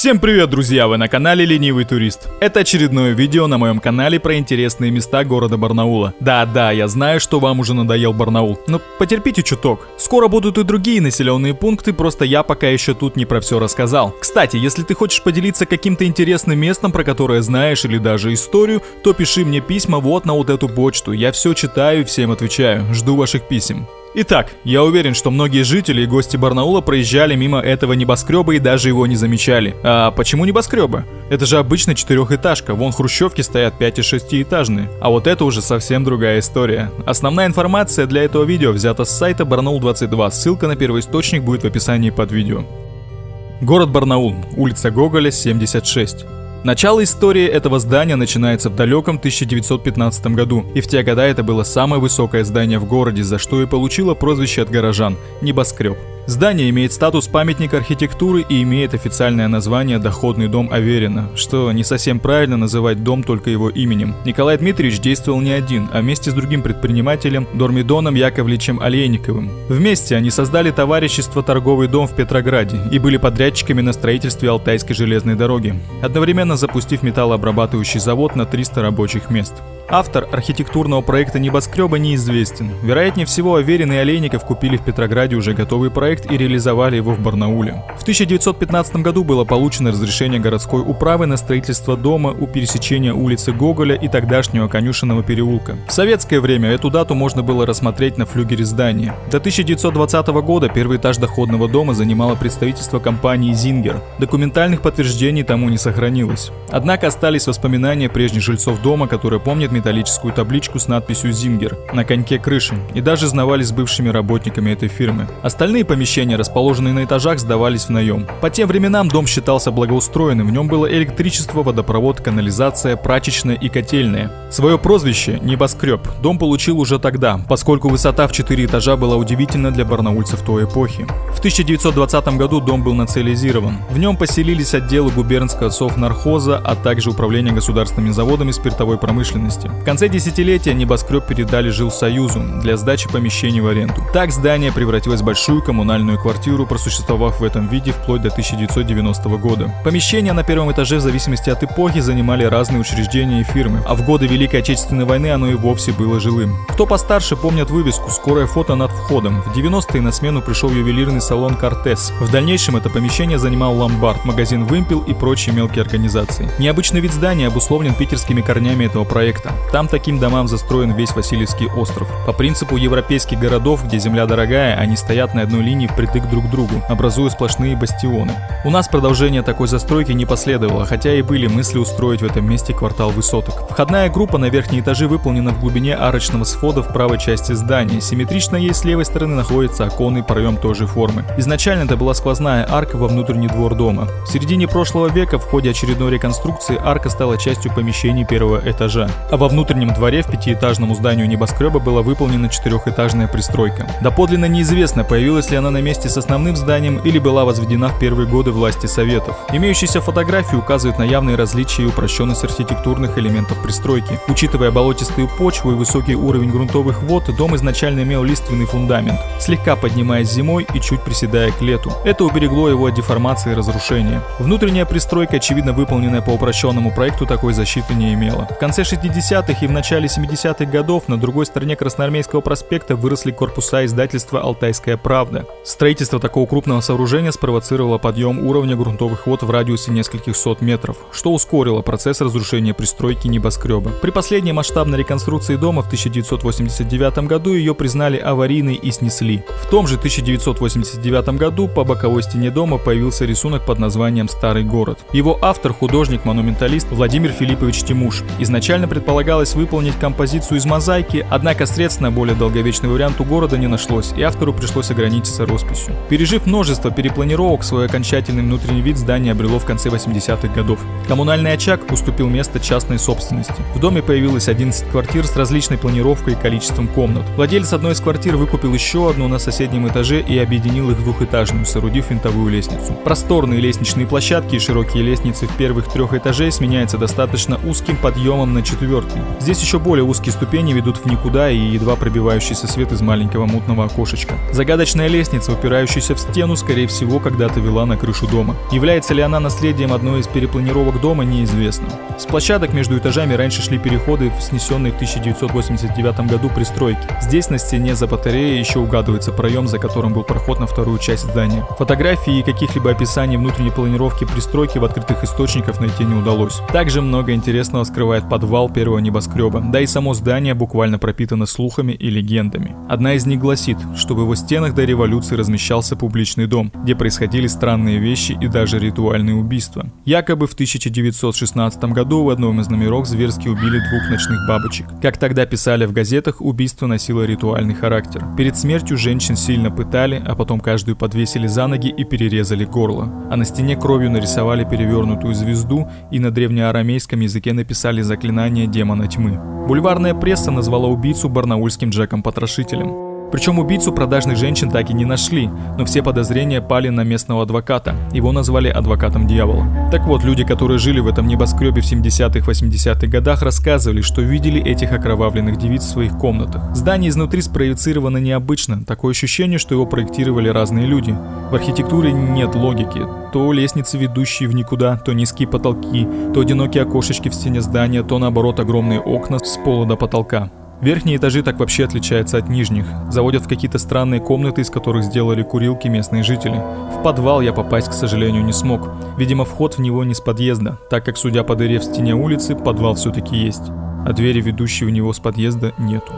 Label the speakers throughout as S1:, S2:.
S1: Всем привет, друзья! Вы на канале Ленивый Турист. Это очередное видео на моем канале про интересные места города Барнаула. Да, я знаю, что вам уже надоел Барнаул, но потерпите чуток. Скоро будут и другие населенные пункты, просто я пока еще тут не про все рассказал. Кстати, если ты хочешь поделиться каким-то интересным местом, про которое знаешь, или даже историю, то пиши мне письма вот на вот эту почту. Я все читаю и всем отвечаю. Жду ваших писем. Итак, я уверен, что многие жители и гости Барнаула проезжали мимо этого небоскреба и даже его не замечали. А почему небоскреба? Это же обычная четырехэтажка, вон хрущевки стоят 5- и 6-этажные. А вот это уже совсем другая история. Основная информация для этого видео взята с сайта Барнаул22, ссылка на первоисточник будет в описании под видео. Город Барнаул, улица Гоголя, 76. Начало истории этого здания начинается в далеком 1915 году, и в те годы это было самое высокое здание в городе, за что и получило прозвище от горожан – небоскреб. Здание имеет статус памятника архитектуры и имеет официальное название «Доходный дом Аверина», что не совсем правильно называть дом только его именем. Николай Дмитриевич действовал не один, а вместе с другим предпринимателем Дормидоном Яковлевичем Олейниковым. Вместе они создали товарищество «Торговый дом» в Петрограде и были подрядчиками на строительстве Алтайской железной дороги, одновременно запустив металлообрабатывающий завод на 300 рабочих мест. Автор архитектурного проекта небоскреба неизвестен. Вероятнее всего, Аверин и Олейников купили в Петрограде уже готовый проект и реализовали его в Барнауле. В 1915 году было получено разрешение городской управы на строительство дома у пересечения улицы Гоголя и тогдашнего Конюшенного переулка. В советское время эту дату можно было рассмотреть на флюгере здания. До 1920 года первый этаж доходного дома занимало представительство компании «Зингер». Документальных подтверждений тому не сохранилось. Однако остались воспоминания прежних жильцов дома, которые помнят металлическую табличку с надписью «Зингер» на коньке крыши и даже знавались с бывшими работниками этой фирмы. Остальные помещения, расположенные на этажах, сдавались в наем. По тем временам дом считался благоустроенным, в нем было электричество, водопровод, канализация, прачечная и котельная. Свое прозвище «Небоскреб» дом получил уже тогда, поскольку высота в 4 этажа была удивительна для барнаульцев той эпохи. В 1920 году дом был национализирован. В нем поселились отделы губернского совнархоза, а также управление государственными заводами спиртовой промышленности. В конце десятилетия небоскреб передали Жилсоюзу для сдачи помещений в аренду. Так здание превратилось в большую коммунальную квартиру, просуществовав в этом виде вплоть до 1990 года. Помещения на первом этаже в зависимости от эпохи занимали разные учреждения и фирмы, а в годы Великой Отечественной войны оно и вовсе было жилым. Кто постарше, помнят вывеску «Скорое фото над входом». В 90-е на смену пришел ювелирный салон «Кортес». В дальнейшем это помещение занимал ломбард, магазин «Вымпел» и прочие мелкие организации. Необычный вид здания обусловлен питерскими корнями этого проекта. Там таким домам застроен весь Васильевский остров. По принципу европейских городов, где земля дорогая, они стоят на одной линии впритык друг к другу, образуя сплошные бастионы. У нас продолжение такой застройки не последовало, хотя и были мысли устроить в этом месте квартал высоток. Входная группа на верхние этажи выполнена в глубине арочного свода в правой части здания. Симметрично ей с левой стороны находится оконный проем той же формы. Изначально это была сквозная арка во внутренний двор дома. В середине прошлого века в ходе очередной реконструкции арка стала частью помещений первого этажа. А во внутреннем дворе в 5-этажному зданию небоскреба была выполнена 4-этажная пристройка. Доподлинно неизвестно, появилась ли она на месте с основным зданием или была возведена в первые годы власти Советов. Имеющиеся фотографии указывают на явные различия и упрощенность архитектурных элементов пристройки. Учитывая болотистую почву и высокий уровень грунтовых вод, дом изначально имел лиственный фундамент, слегка поднимаясь зимой и чуть приседая к лету. Это уберегло его от деформации и разрушения. Внутренняя пристройка, очевидно выполненная по упрощенному проекту, такой защиты не имела. В конце 60-х и в начале 70-х годов на другой стороне Красноармейского проспекта выросли корпуса издательства «Алтайская правда». Строительство такого крупного сооружения спровоцировало подъем уровня грунтовых вод в радиусе нескольких сот метров, что ускорило процесс разрушения пристройки небоскреба. При последней масштабной реконструкции дома в 1989 году ее признали аварийной и снесли. В том же 1989 году по боковой стене дома появился рисунок под названием «Старый город». Его автор – художник-монументалист Владимир Филиппович Тимуш. Изначально предполагалось выполнить композицию из мозаики, однако средств на более долговечный вариант у города не нашлось, и автору пришлось ограничиться росписью. Пережив множество перепланировок, свой окончательный внутренний вид здание обрело в конце 80-х годов. Коммунальный очаг уступил место частной собственности. В доме появилось 11 квартир с различной планировкой и количеством комнат. Владелец одной из квартир выкупил еще одну на соседнем этаже и объединил их в двухэтажную, соорудив винтовую лестницу. Просторные лестничные площадки и широкие лестницы в первых 3 этажей сменяются достаточно узким подъемом на 4-й. Здесь еще более узкие ступени ведут в никуда и едва пробивающийся свет из маленького мутного окошечка. Загадочная лестница лестница, упирающаяся в стену, скорее всего, когда-то вела на крышу дома. Является ли она наследием одной из перепланировок дома, неизвестно. С площадок между этажами раньше шли переходы в снесенные в 1989 году пристройки. Здесь на стене за батареей еще угадывается проем, за которым был проход на вторую часть здания. Фотографии и каких-либо описаний внутренней планировки пристройки в открытых источниках найти не удалось. Также много интересного скрывает подвал первого небоскреба, да и само здание буквально пропитано слухами и легендами. Одна из них гласит, что в его стенах до революции размещался публичный дом, где происходили странные вещи и даже ритуальные убийства. Якобы в 1916 году в одном из номеров зверски убили 2 ночных бабочек. Как тогда писали в газетах, убийство носило ритуальный характер. Перед смертью женщин сильно пытали, а потом каждую подвесили за ноги и перерезали горло. А на стене кровью нарисовали перевернутую звезду и на древнеарамейском языке написали заклинание демона тьмы. Бульварная пресса назвала убийцу барнаульским Джеком-потрошителем. Причем убийцу продажных женщин так и не нашли, но все подозрения пали на местного адвоката. Его назвали адвокатом дьявола. Так вот, люди, которые жили в этом небоскребе в 70-80-х годах, рассказывали, что видели этих окровавленных девиц в своих комнатах. Здание изнутри спроецировано необычно, такое ощущение, что его проектировали разные люди. В архитектуре нет логики. То лестницы, ведущие в никуда, то низкие потолки, то одинокие окошечки в стене здания, то наоборот огромные окна с пола до потолка. Верхние этажи так вообще отличаются от нижних. Заводят в какие-то странные комнаты, из которых сделали курилки местные жители. В подвал я попасть, к сожалению, не смог. Видимо, вход в него не с подъезда, так как, судя по дыре в стене улицы, подвал все-таки есть. А двери, ведущие в него с подъезда, нету.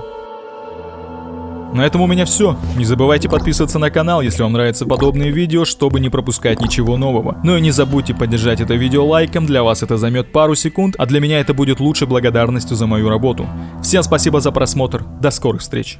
S1: На этом у меня все. Не забывайте подписываться на канал, если вам нравятся подобные видео, чтобы не пропускать ничего нового. Ну и не забудьте поддержать это видео лайком, для вас это займет пару секунд, а для меня это будет лучшей благодарностью за мою работу. Всем спасибо за просмотр, до скорых встреч.